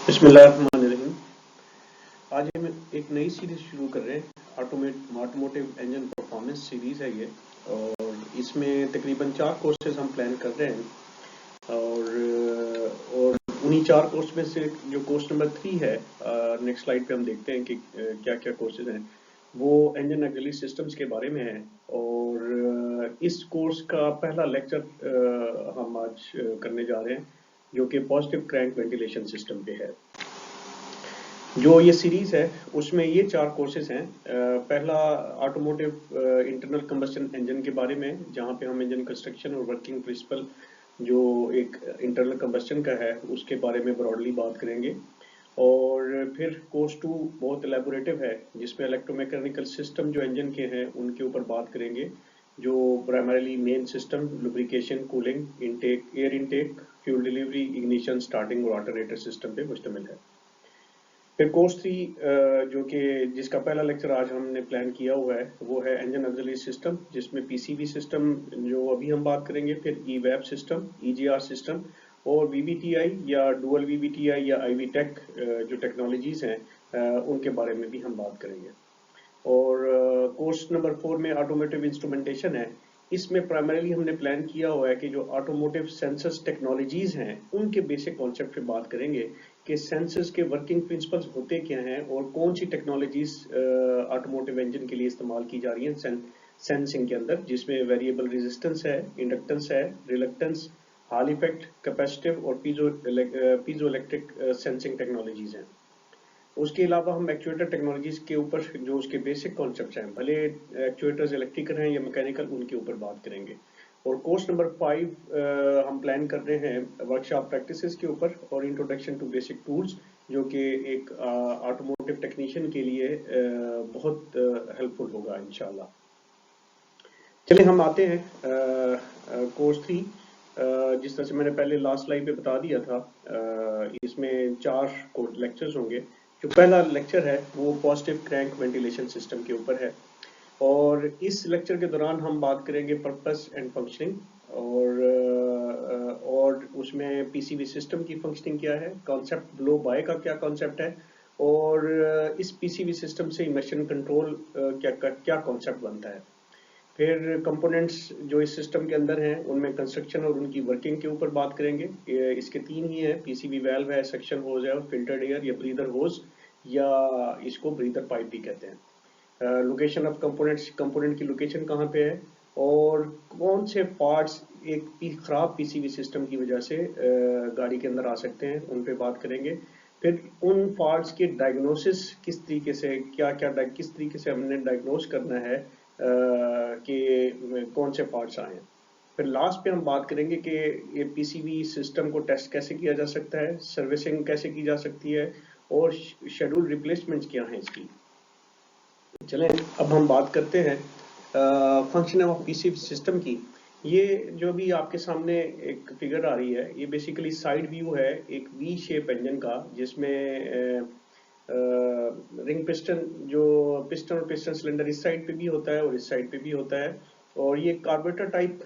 बिस्मिल्लाहिर्रहमानिर्रहीम। आज हम एक नई सीरीज शुरू कर रहे हैं। ऑटोमोटिव इंजन परफॉर्मेंस सीरीज है ये, और इसमें तकरीबन 4 कोर्सेज हम प्लान कर रहे हैं। और उन्हीं 4 कोर्स में से जो कोर्स नंबर 3 है, नेक्स्ट स्लाइड पे हम देखते हैं कि क्या क्या कोर्सेज हैं। वो इंजन ऑक्सिलरी सिस्टम्स के बारे में है। और इस कोर्स का पहला लेक्चर हम आज करने जा रहे हैं, जो कि पॉजिटिव क्रैंक वेंटिलेशन सिस्टम पे है। जो ये सीरीज है उसमें ये 4 कोर्सेज हैं। पहला ऑटोमोटिव इंटरनल कंबस्शन इंजन के बारे में, जहाँ पे हम इंजन कंस्ट्रक्शन और वर्किंग प्रिंसिपल जो एक इंटरनल कंबस्शन का है उसके बारे में ब्रॉडली बात करेंगे। और फिर कोर्स 2 बहुत एलेबोरेटिव है, जिसमें इलेक्ट्रोमैकेनिकल सिस्टम जो इंजन के हैं उनके ऊपर बात करेंगे, जो primarily main system, lubrication, cooling, intake, air intake, fuel delivery, ignition, starting और ऑल्टरनेटर सिस्टम पे मुश्तमिल है। फिर कोर्स 3 जो कि जिसका पहला लेक्चर आज हमने प्लान किया हुआ है, वो है इंजन ऑक्सिलरी सिस्टम, जिसमें पीसीबी सिस्टम जो अभी हम बात करेंगे, फिर ईवैप सिस्टम, ईजीआर सिस्टम और वीबीटीआई या डुअल वीबीटीआई या आईवी टेक जो टेक्नोलॉजीज हैं उनके बारे में भी हम बात करेंगे। और कोर्स नंबर 4 में ऑटोमोटिव इंस्ट्रूमेंटेशन है। इसमें प्राइमरीली हमने प्लान किया हुआ है कि जो ऑटोमोटिव सेंसर्स टेक्नोलॉजीज हैं उनके बेसिक कॉन्सेप्ट पे बात करेंगे कि सेंसर्स के वर्किंग प्रिंसिपल्स होते क्या हैं और कौन सी टेक्नोलॉजीज ऑटोमोटिव इंजन के लिए इस्तेमाल की जा रही हैं सेंसिंग के अंदर, जिसमें वेरिएबल रेजिस्टेंस है, इंडक्टेंस है, रिलक्टेंस, हॉल इफेक्ट, कैपेसिटिव और पीजो इलेक्ट्रिक सेंसिंग टेक्नोलॉजीज हैं। उसके अलावा हम एक्चुएटर टेक्नोलॉजीज के ऊपर जो उसके बेसिक कॉन्सेप्ट्स हैं, भले एक्चुएटर्स इलेक्ट्रिकल हैं या मैकेनिकल, उनके ऊपर बात करेंगे। और कोर्स नंबर 5 हम प्लान कर रहे हैं वर्कशॉप प्रैक्टिसेस के ऊपर और इंट्रोडक्शन टू बेसिक टूल्स, जो कि एक ऑटोमोटिव टेक्नीशियन के लिए बहुत हेल्पफुल होगा इंशाल्लाह। चलिए हम आते हैं कोर्स 3। जिस तरह से मैंने पहले लास्ट स्लाइड पे बता दिया था, इसमें 4 लेक्चर्स होंगे। जो पहला लेक्चर है वो पॉजिटिव क्रैंक वेंटिलेशन सिस्टम के ऊपर है, और इस लेक्चर के दौरान हम बात करेंगे पर्पस एंड फंक्शनिंग, और उसमें पीसीबी सिस्टम की फंक्शनिंग क्या है, कॉन्सेप्ट ब्लो बाय का क्या कॉन्सेप्ट है, और इस पीसीबी सिस्टम से इमर्शन कंट्रोल क्या कॉन्सेप्ट बनता है। फिर कंपोनेंट्स जो इस सिस्टम के अंदर हैं उनमें कंस्ट्रक्शन और उनकी वर्किंग के ऊपर बात करेंगे। इसके 3 ही हैं, पीसीबी वेल्व है, सक्शन होज है और फिल्टर्ड एयर या ब्रीदर होज, या इसको ब्रीदर पाइप भी कहते हैं। लोकेशन ऑफ कंपोनेंट्स, कंपोनेंट की लोकेशन कहाँ पे है, और कौन से पार्ट्स एक खराब पीसीबी सिस्टम की वजह से गाड़ी के अंदर आ सकते हैं, उन पे बात करेंगे। फिर उन पार्ट्स के डायग्नोसिस किस तरीके से, किस तरीके से हमने डायग्नोस करना है कि कौन से पार्ट्स आए हैं। फिर लास्ट पे हम बात करेंगे कि ये पीसीबी सिस्टम को टेस्ट कैसे किया जा सकता है, सर्विसिंग कैसे की जा सकती है, और शेड्यूल रिप्लेसमेंट्स क्या हैं इसकी। चलें अब हम बात करते हैं फंक्शन ऑफ पीसीबी सिस्टम की। ये जो भी आपके सामने एक फिगर आ रही है, ये बेसिकली साइड व्यू है एक वी शेप इंजन का, जिसमें रिंग पिस्टन, जो पिस्टन और पिस्टन सिलेंडर इस साइड पे भी होता है और इस साइड पे भी होता है। और ये कार्बोरेटर टाइप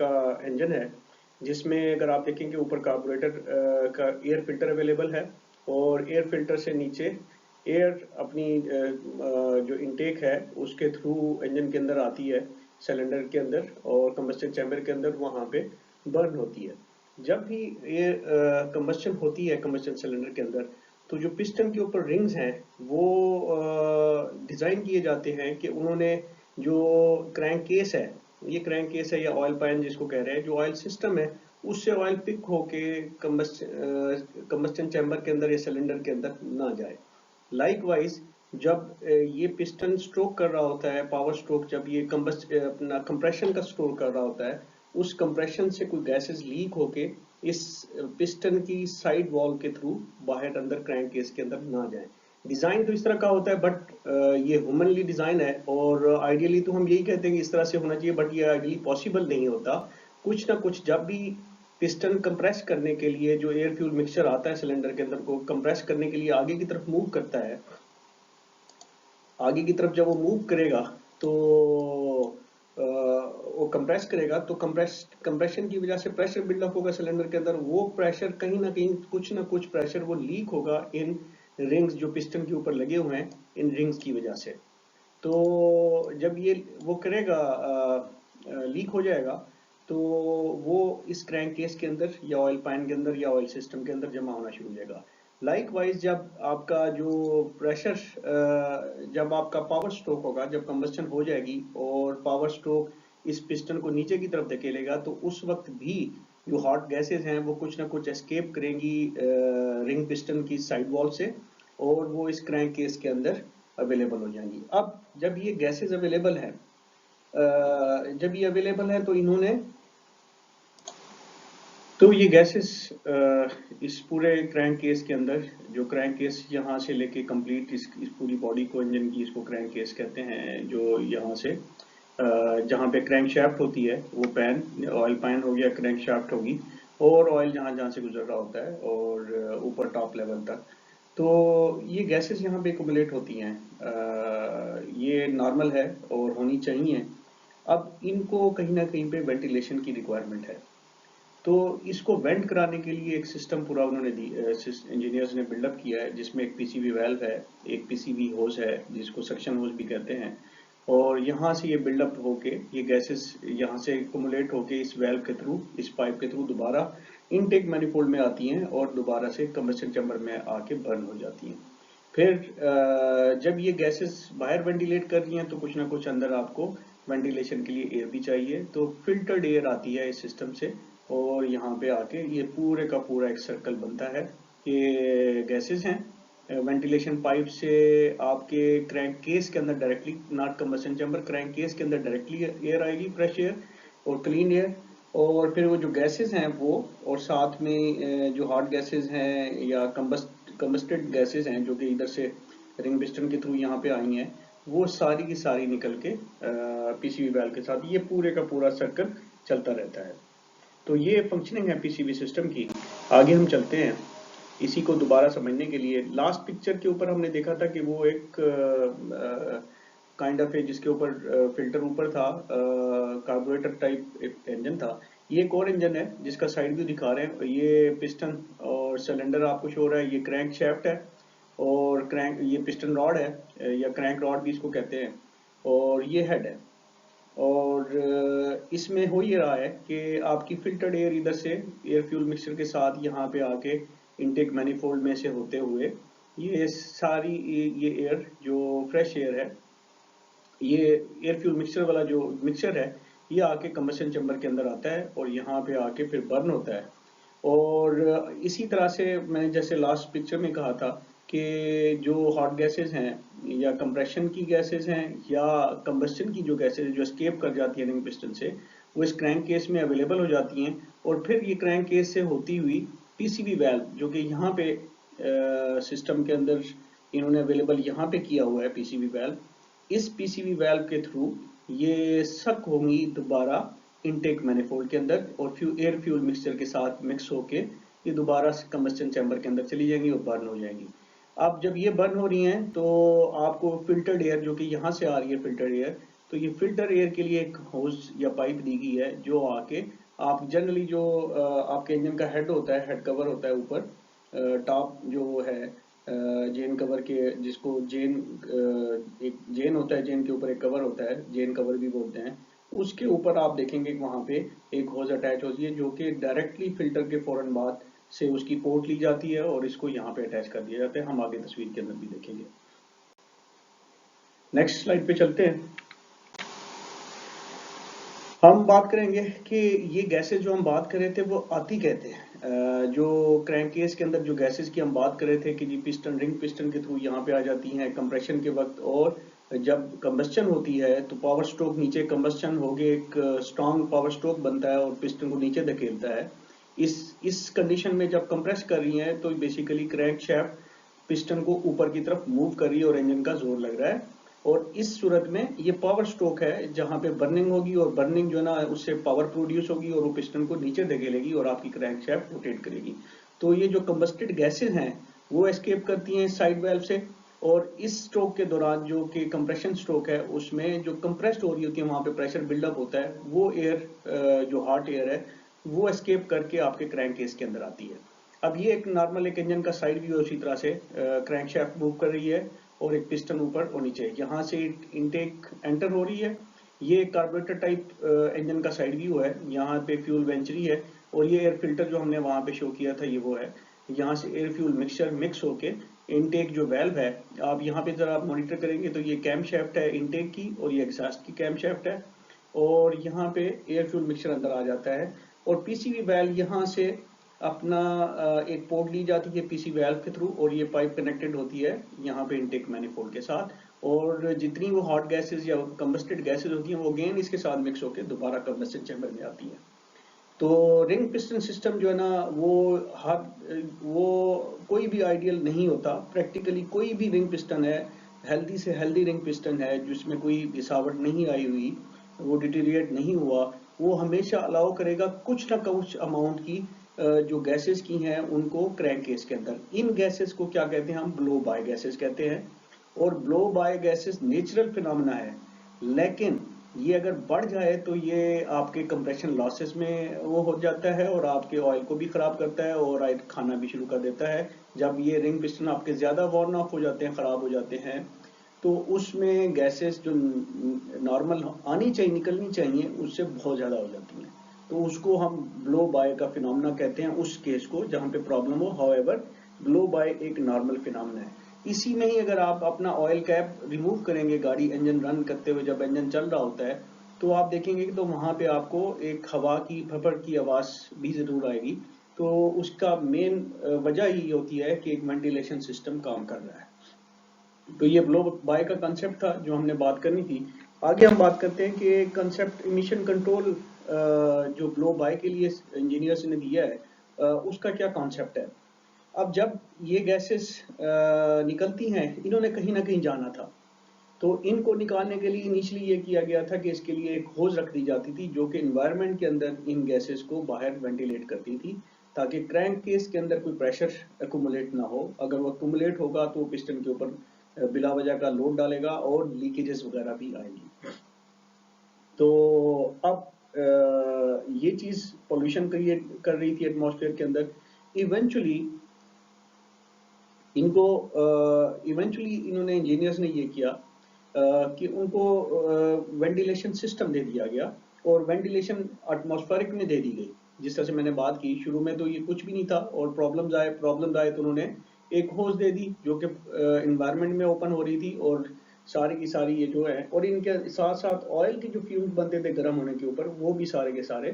का इंजन है, जिसमें अगर आप देखेंगे ऊपर कार्बोरेटर का एयर फिल्टर अवेलेबल है, और एयर फिल्टर से नीचे एयर अपनी जो इनटेक है उसके थ्रू इंजन के अंदर आती है, सिलेंडर के अंदर और कंबस्शन चैम्बर के अंदर, वहाँ पे बर्न होती है। जब भी एयर कंबस्शन होती है कंबस्शन सिलेंडर के अंदर, तो जो पिस्टन के ऊपर रिंग्स हैं वो डिज़ाइन किए जाते हैं कि उन्होंने जो क्रैंक केस है, ये क्रैंक केस है या ऑयल पैन जिसको कह रहे हैं, जो ऑयल सिस्टम है उससे ऑयल पिक होके कंबस्शन चैम्बर के अंदर या सिलेंडर के अंदर ना जाए। लाइकवाइज जब ये पिस्टन स्ट्रोक कर रहा होता है, पावर स्ट्रोक, जब ये अपना कंप्रेशन का स्ट्रोक कर रहा होता है, उस कंप्रेशन से कोई गैसेस लीक होके इस पिस्टन की साइड वॉल के थ्रू बाहर अंदर क्रैंक केस के अंदर ना जाए। डिजाइन तो इस तरह का होता है, बट ये ह्यूमनली डिजाइन है, और आइडियली तो हम यही कहते हैं कि इस तरह से होना चाहिए, बट ये आइडियली पॉसिबल नहीं होता। कुछ ना कुछ, जब भी पिस्टन कंप्रेस करने के लिए जो एयर फ्यूल मिक्सचर आता है सिलेंडर के अंदर को कंप्रेस करने के लिए आगे की तरफ मूव करता है, आगे की तरफ जब वो मूव करेगा तो वो कंप्रेस करेगा तो कंप्रेशन की वजह से प्रेशर बिल्डअप होगा सिलेंडर के अंदर। वो प्रेशर कहीं ना कुछ प्रेशर वो लीक होगा इन रिंग्स जो पिस्टन के ऊपर लगे हुए हैं, इन रिंग्स की वजह से। तो जब ये वो करेगा, लीक हो जाएगा, तो वो इस क्रैंक केस के अंदर या ऑयल पाइन के अंदर या ऑयल सिस्टम के अंदर जमा होना शुरू हो जाएगा। लाइकवाइज जब आपका जो प्रेशर, जब आपका पावर स्ट्रोक होगा, जब कंबस्टन हो जाएगी और पावर स्ट्रोक इस पिस्टन को नीचे की तरफ धकेलेगा, तो उस वक्त भी जो हॉट गैसेस हैं वो कुछ ना कुछ एस्केप करेंगी रिंग पिस्टन की साइड वॉल से, और वो इस क्रैंक केस के अंदर अवेलेबल हो जाएंगी। अब जब ये गैसेस अवेलेबल हैं, तो इन्होंने, तो ये गैसेस इस पूरे क्रैंक केस के अंदर, जो क्रैंक केस यहाँ से लेके कंप्लीट इस पूरी बॉडी को, इंजन की, इसको क्रैंक केस कहते हैं, जो यहाँ से जहाँ पे क्रैंक शाफ्ट होती है वो पैन, ऑयल पैन हो गया, क्रैंक शाफ्ट होगी, और ऑयल जहाँ जहाँ से गुजर रहा होता है, और ऊपर टॉप लेवल तक। तो ये गैसेस यहाँ पे एक्युमुलेट होती हैं, ये नॉर्मल है और होनी चाहिए। अब इनको कहीं ना कहीं पे वेंटिलेशन की रिक्वायरमेंट है, तो इसको वेंट कराने के लिए एक सिस्टम पूरा उन्होंने इंजीनियर्स ने बिल्डअप किया है, जिसमें एक पीसीवी वाल्व है, एक पीसीवी होज है, जिसको सक्शन होज भी कहते हैं, और यहाँ से ये बिल्डअप होके ये गैसेस यहाँ से एक्युमुलेट होके इस वाल्व के थ्रू, इस पाइप के थ्रू दोबारा इनटेक मैनिफोल्ड में आती हैं और दोबारा से कंबस्शन चैम्बर में आके बर्न हो जाती हैं। फिर जब ये गैसेस बाहर वेंटिलेट कर रही हैं, तो कुछ ना कुछ अंदर आपको वेंटिलेशन के लिए एयर भी चाहिए, तो फिल्टर्ड एयर आती है इस सिस्टम से, और यहाँ पे आके ये पूरे का पूरा एक सर्कल बनता है। ये गैसेस हैं वेंटिलेशन पाइप से आपके क्रैंक केस के अंदर directly, not combustion chamber, crank case के अंदर डायरेक्टली एयर आएगी, फ्रेश एयर और क्लीन एयर, और फिर वो जो गैसेस हैं वो, और साथ में जो हॉट गैसेस हैं या कंबस्टेड गैसेस हैं जो कि इधर से रिंग पिस्टन के थ्रू यहाँ पे आई हैं, वो सारी की सारी निकल के पीसीबी वाल्व के साथ ये पूरे का पूरा सर्कल चलता रहता है। तो ये फंक्शनिंग है पीसीबी सिस्टम की। आगे हम चलते हैं इसी को दोबारा समझने के लिए। लास्ट पिक्चर के ऊपर हमने देखा था कि वो एक काइंड ऑफ है जिसके ऊपर फिल्टर ऊपर था, कार्बोरेटर टाइप एक इंजन था। ये एक और इंजन है जिसका साइड व्यू दिखा रहे हैं। ये पिस्टन और सिलेंडर आपको शो हो रहा है, ये क्रैंक शाफ्ट है, और क्रैंक, ये पिस्टन रॉड है या क्रैंक रॉड भी इसको कहते हैं, और ये हेड है। और इसमें हो ये रहा है कि आपकी फिल्टर्ड एयर इधर से एयर फ्यूल मिक्सचर के साथ यहाँ पे आके इनटेक मैनिफोल्ड में से होते हुए ये सारी ये एयर जो फ्रेश एयर है, ये एयर फ्यूल मिक्सचर वाला जो मिक्सचर है, ये आके कंबशन चैम्बर के अंदर आता है और यहाँ पे आके फिर बर्न होता है। और इसी तरह से मैंने जैसे लास्ट पिक्चर में कहा था कि जो हॉट गैसेस हैं या कंप्रेशन की गैसेस हैं या कंबस्टन की जो गैसेस जो एस्केप कर जाती है रिंग पिस्टन से, वो इस क्रैंक केस में अवेलेबल हो जाती हैं, और फिर ये क्रैंक केस से होती हुई पीसीबी वाल्व जो कि यहाँ पे सिस्टम के अंदर इन्होंने अवेलेबल यहाँ पे किया हुआ है पीसीबी वाल्व, इस पीसीबी वाल्व के थ्रू ये सक होंगी दोबारा इनटेक मैनिफोल्ड के अंदर, और एयर फ्यूल मिक्सचर के साथ मिक्स होके ये दोबारा कंबस्टन चैम्बर के अंदर चली जाएंगी और बर्न हो जाएंगी। अब जब ये बर्न हो रही हैं तो आपको फिल्टर्ड एयर जो कि यहाँ से आ रही है फिल्टर्ड एयर, तो ये फिल्टर एयर के लिए एक होज या पाइप दी गई है जो आके आप जनरली जो आपके इंजन का हेड होता है, हेड कवर होता है ऊपर, टॉप जो है जेन कवर के, जिसको जेन, एक जेन होता है, जेन के ऊपर एक कवर होता है, जेन कवर भी बोलते हैं, उसके ऊपर आप देखेंगे वहां पे एक होज अटैच होती है जो कि डायरेक्टली फिल्टर के फौरन बाद से उसकी पोर्ट ली जाती है और इसको यहाँ पे अटैच कर दिया जाता है। हम आगे तस्वीर के अंदर भी देखेंगे। नेक्स्ट स्लाइड पे चलते हैं। हम बात करेंगे कि ये गैसेस जो हम बात कर रहे थे वो आती कहते हैं, जो क्रैंक केस के अंदर जो गैसेस की हम बात कर रहे थे कि जी पिस्टन, रिंग पिस्टन के थ्रू यहाँ पे आ जाती हैं कंप्रेशन के वक्त, और जब कंबस्टन होती है तो पावर स्ट्रोक नीचे कंबस्टन हो गए, एक स्ट्रॉन्ग पावर स्ट्रोक बनता है और पिस्टन को नीचे धकेलता है। इस कंडीशन में जब कंप्रेस कर रही है तो बेसिकली क्रैंक शाफ्ट पिस्टन को ऊपर की तरफ मूव कर रही है और इंजन का जोर लग रहा है, और इस सूरत में ये पावर स्ट्रोक है जहां पे बर्निंग होगी, और बर्निंग जो है ना उससे पावर प्रोड्यूस होगी और वो पिस्टन को नीचे धकेलेगी और आपकी क्रैंक शाफ्ट रोटेट करेगी। तो ये जो कंबस्टेड गैसेस हैं वो एस्केप करती हैं साइड वाल्व से, और इस स्ट्रोक के दौरान जो कि कंप्रेशन स्ट्रोक है उसमें जो कंप्रेस्ड हो रही होती है वहां पे प्रेशर बिल्डअप होता है, वो एयर जो हॉट एयर है वो एस्केप करके आपके क्रैंक केस के अंदर आती है। अब ये एक नॉर्मल एक इंजन का साइड व्यू है, उसी तरह से क्रैंक शाफ्ट मूव कर रही है और एक पिस्टन ऊपर और नीचे, यहाँ से इनटेक एंटर हो रही है। ये कार्बोरेटर टाइप इंजन का साइड व्यू है, यहाँ पे फ्यूल वेंचरी है और ये एयर फिल्टर जो हमने वहां पे शो किया था ये वो है। यहाँ से एयर फ्यूल मिक्सचर मिक्स होके इनटेक जो वेल्व है, आप यहाँ पे जरा आप मॉनिटर करेंगे तो ये कैम शाफ्ट है इनटेक की और ये एग्जॉस्ट की कैम शाफ्ट है और यहाँ पे एयर फ्यूल मिक्सचर अंदर आ जाता है और पीसीवी वेल्व यहाँ से अपना एक पोर्ट ली जाती है पीसी वेल्व के थ्रू और ये पाइप कनेक्टेड होती है यहाँ पे इनटेक मैनिफोल्ड के साथ और जितनी वो हॉट गैसेस या कंबस्टेड गैसेस होती हैं वो अगेन इसके साथ मिक्स होकर दोबारा कंबस्टेड चैम्बर में आती है। तो रिंग पिस्टन सिस्टम जो है ना वो कोई भी आइडियल नहीं होता। प्रैक्टिकली कोई भी रिंग पिस्टन है, हेल्दी से हेल्दी रिंग पिस्टन है जिसमें कोई गिसावट नहीं आई हुई, वो डिटीरिएट नहीं हुआ, वो हमेशा अलाउ करेगा कुछ ना कुछ अमाउंट की जो गैसेस की हैं उनको क्रैंक केस के अंदर। इन गैसेस को क्या कहते हैं, हम ब्लो बाय गैसेस कहते हैं और blow by gases natural phenomena है, लेकिन ये अगर बढ़ जाए तो ये आपके कंप्रेशन लॉसेस में वो हो जाता है और आपके ऑयल को भी खराब करता है और ऑयल खाना भी शुरू कर देता है। जब ये रिंग पिस्टन आपके ज्यादा वॉर्न ऑफ हो जाते हैं, खराब हो जाते हैं, तो उसमें गैसेस जो नॉर्मल आनी चाहिए निकलनी चाहिए उससे बहुत ज्यादा हो जाती हैं, तो उसको हम ब्लो बाय का फिनोमेना कहते हैं उस केस को जहां पे प्रॉब्लम हो। हाउएवर ब्लो बाय एक नॉर्मल फिनोमेना है। इसी में ही अगर आप अपना ऑयल कैप रिमूव करेंगे गाड़ी इंजन रन करते हुए, जब इंजन चल रहा होता है तो आप देखेंगे कि तो वहां पे आपको एक हवा की फफड़ की आवाज भी जरूर आएगी। तो उसका मेन वजह ही होती है कि एक वेंटिलेशन सिस्टम काम कर रहा है। तो ये ब्लो बाय का कंसेप्ट था जो हमने बात करनी थी। आगे हम बात करते हैं कि कंसेप्ट इमिशन कंट्रोल जो ब्लो बाय के लिए इंजीनियर्स ने दिया है उसका क्या कॉन्सेप्ट है। अब जब ये गैसेस निकलती हैं, इन्होंने कहीं ना कहीं जाना था, तो इनको निकालने के लिए इनिशियली ये किया गया था कि इसके लिए एक होज रख दी जाती थी जो कि एनवायरनमेंट के अंदर इन गैसेस को बाहर वेंटिलेट करती थी ताकि क्रैंक केस के अंदर कोई प्रेशर अकुमुलेट ना हो। अगर वो अकुमुलेट होगा तो पिस्टन के ऊपर बिला वजह का लोड डालेगा और लीकेजेस वगैरह भी आएंगी। तो अब ये चीज पोल्यूशन क्रिएट कर रही थी एटमॉस्फेयर के अंदर। इवेंचुअली इन्होंने इंजीनियर्स ने ये किया कि उनको वेंटिलेशन सिस्टम दे दिया गया और वेंटिलेशन एटमॉस्फेरिक में दे दी गई। जिस तरह से मैंने बात की शुरू में तो ये कुछ भी नहीं था और प्रॉब्लम्स आए तो उन्होंने एक होज दे दी जो कि एनवायरनमेंट में ओपन हो रही थी और सारी की सारी ये जो है, और इनके साथ साथ ऑयल के जो फ्यूम्स बनते थे गर्म होने के ऊपर वो भी सारे के सारे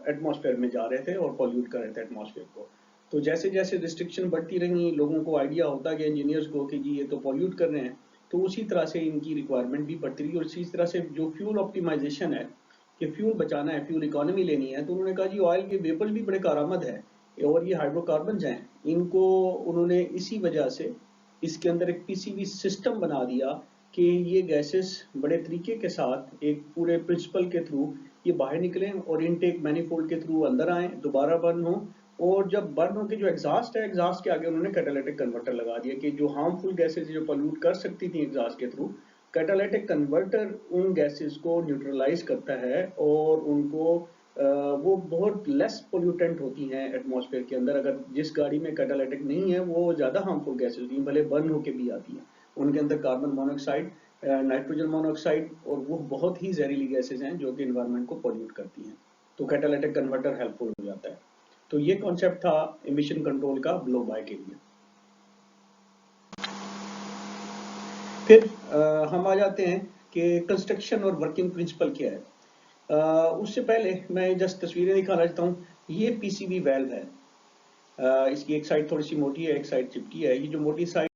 एटमॉस्फेयर में जा रहे थे और पॉल्यूट कर रहे थे एटमॉस्फेयर को। तो जैसे जैसे रिस्ट्रिक्शन बढ़ती रही, लोगों को आइडिया होता गया इंजीनियर्स को कि जी ये तो पॉल्यूट कर रहे हैं, तो उसी तरह से इनकी रिक्वायरमेंट भी बढ़ती रही और इसी तरह से जो फ्यूल ऑप्टिमाइजेशन है कि फ्यूल बचाना है, फ्यूल इकोनॉमी लेनी है, तो उन्होंने कहा जी ऑयल के वेपर्स भी बड़े कारआमद है और ये हाइड्रोकार्बन हैं, इनको उन्होंने इसी वजह से इसके अंदर एक पीसीबी सिस्टम बना दिया कि ये गैसेस बड़े तरीके के साथ एक पूरे प्रिंसिपल के थ्रू ये बाहर निकलें और इनटेक मैनिफोल्ड के थ्रू अंदर आए, दोबारा बर्न हो, और जब बर्न होकर जो एग्जॉस्ट है, एग्जॉस्ट के आगे उन्होंने कैटालिटिक कन्वर्टर लगा दिया कि जो हार्मफुल गैसेस जो पोल्यूट कर सकती थी एग्जॉस्ट के थ्रू, कैटालिटिक कन्वर्टर उन गैसेस को न्यूट्रलाइज करता है और उनको वो बहुत लेस पोल्यूटेंट होती हैं एटमॉस्फेयर के अंदर। अगर जिस गाड़ी में कैटालिटिक नहीं है वो ज्यादा हार्मफुल गैसेस होती हैं, भले बर्न होके भी आती हैं, उनके अंदर कार्बन मोनोऑक्साइड, नाइट्रोजन मोनोऑक्साइड और वो बहुत ही जहरीली गैसेस हैं जो कि एनवायरनमेंट को पोल्यूट करती हैं। तो कैटालिटिक कन्वर्टर हेल्पफुल हो जाता है। तो ये कॉन्सेप्ट था एमिशन कंट्रोल का ब्लो बाय के लिए। फिर हम आ जाते हैं कि कंस्ट्रक्शन और वर्किंग प्रिंसिपल क्या है। उससे पहले मैं जस्ट तस्वीरें दिखाना चाहता हूँ। ये पीसीबी वेल्व है, इसकी एक साइड थोड़ी सी मोटी है, एक साइड चिपटी है। ये जो मोटी साइड